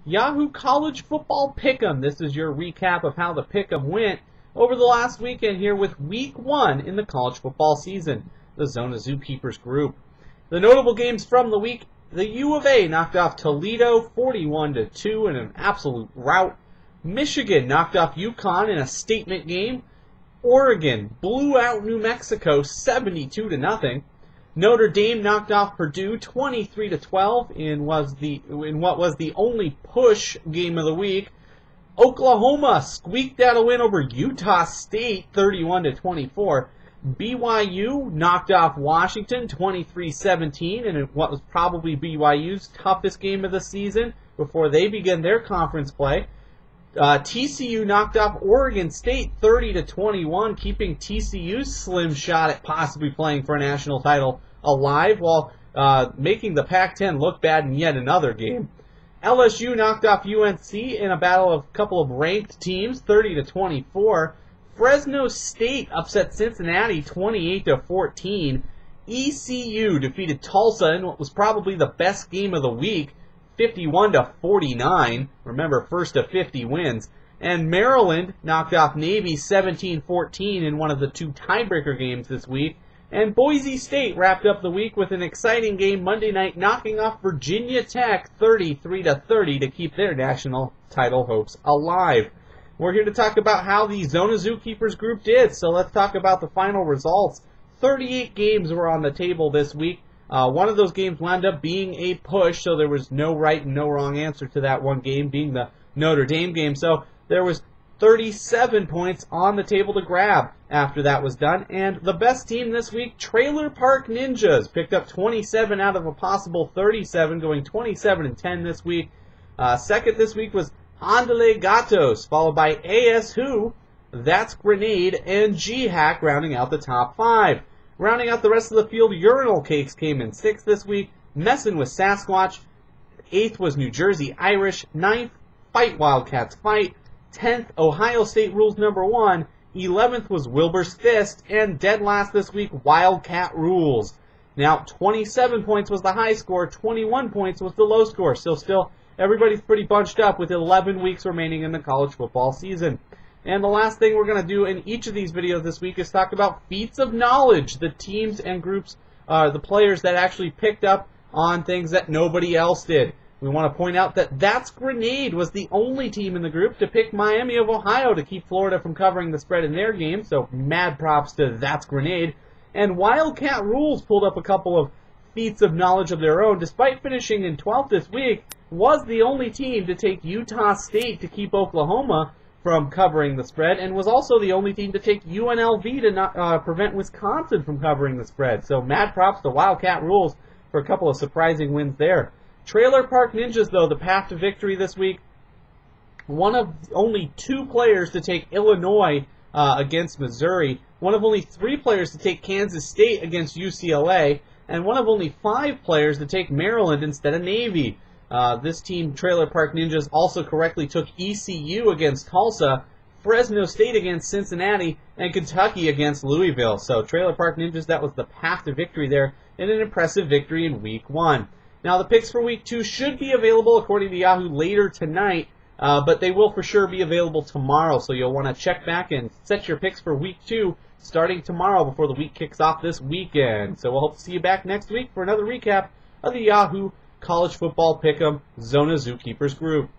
Yahoo College Football Pick'em. This is your recap of how the Pick'em went over the last weekend here with Week 1 in the college football season, the Zona Zookeepers group. The notable games from the week: the U of A knocked off Toledo 41-2 in an absolute rout. Michigan knocked off UConn in a statement game. Oregon blew out New Mexico 72-0. Notre Dame knocked off Purdue 23-12 in what was the only push game of the week. Oklahoma squeaked out a win over Utah State 31-24. BYU knocked off Washington 23-17 in what was probably BYU's toughest game of the season before they begin their conference play. TCU knocked off Oregon State 30-21, keeping TCU's slim shot at possibly playing for a national title alive, while making the Pac-10 look bad in yet another game. LSU knocked off UNC in a battle of a couple of ranked teams, 30-24. Fresno State upset Cincinnati 28-14. ECU defeated Tulsa in what was probably the best game of the week, 51-49. Remember, first of 50 wins. And Maryland knocked off Navy 17-14 in one of the two tiebreaker games this week. And Boise State wrapped up the week with an exciting game Monday night, knocking off Virginia Tech 33-30 to keep their national title hopes alive. We're here to talk about how the Zona Zookeepers group did, so let's talk about the final results. 38 games were on the table this week. One of those games wound up being a push, so there was no right and no wrong answer to that one game, being the Notre Dame game. So there was 37 points on the table to grab after that was done. And the best team this week, Trailer Park Ninjas, picked up 27 out of a possible 37, going 27-10 this week. Second this week was Andale Gatos, followed by AS Who, That's Grenade, and G-Hack rounding out the top 5. Rounding out the rest of the field, Urinal Cakes came in 6th this week. Messin' with Sasquatch. 8th was New Jersey Irish. 9th, Fight Wildcats Fight. 10th, Ohio State Rules number 1. 11th was Wilbur's Fist. And dead last this week, Wildcat Rules. Now, 27 points was the high score. 21 points was the low score. So still, everybody's pretty bunched up with 11 weeks remaining in the college football season. And the last thing we're going to do in each of these videos this week is talk about feats of knowledge, the teams and groups, the players that actually picked up on things that nobody else did. We want to point out that That's Grenade was the only team in the group to pick Miami of Ohio to keep Florida from covering the spread in their game, so mad props to That's Grenade. And Wildcat Rules pulled up a couple of feats of knowledge of their own. Despite finishing in 12th this week, was the only team to take Utah State to keep Oklahoma from covering the spread, and was also the only team to take UNLV to not prevent Wisconsin from covering the spread. So mad props to Wildcat Rules for a couple of surprising wins there. Trailer Park Ninjas, though, the path to victory this week, one of only 2 players to take Illinois against Missouri, one of only 3 players to take Kansas State against UCLA, and one of only 5 players to take Maryland instead of Navy. This team, Trailer Park Ninjas, also correctly took ECU against Tulsa, Fresno State against Cincinnati, and Kentucky against Louisville. So Trailer Park Ninjas, that was the path to victory there, and an impressive victory in Week 1. Now the picks for Week 2 should be available, according to Yahoo, later tonight, but they will for sure be available tomorrow, so you'll want to check back and set your picks for Week 2 starting tomorrow before the week kicks off this weekend. So we'll hope to see you back next week for another recap of the Yahoo College Football Pick'em Zona Zookeepers group.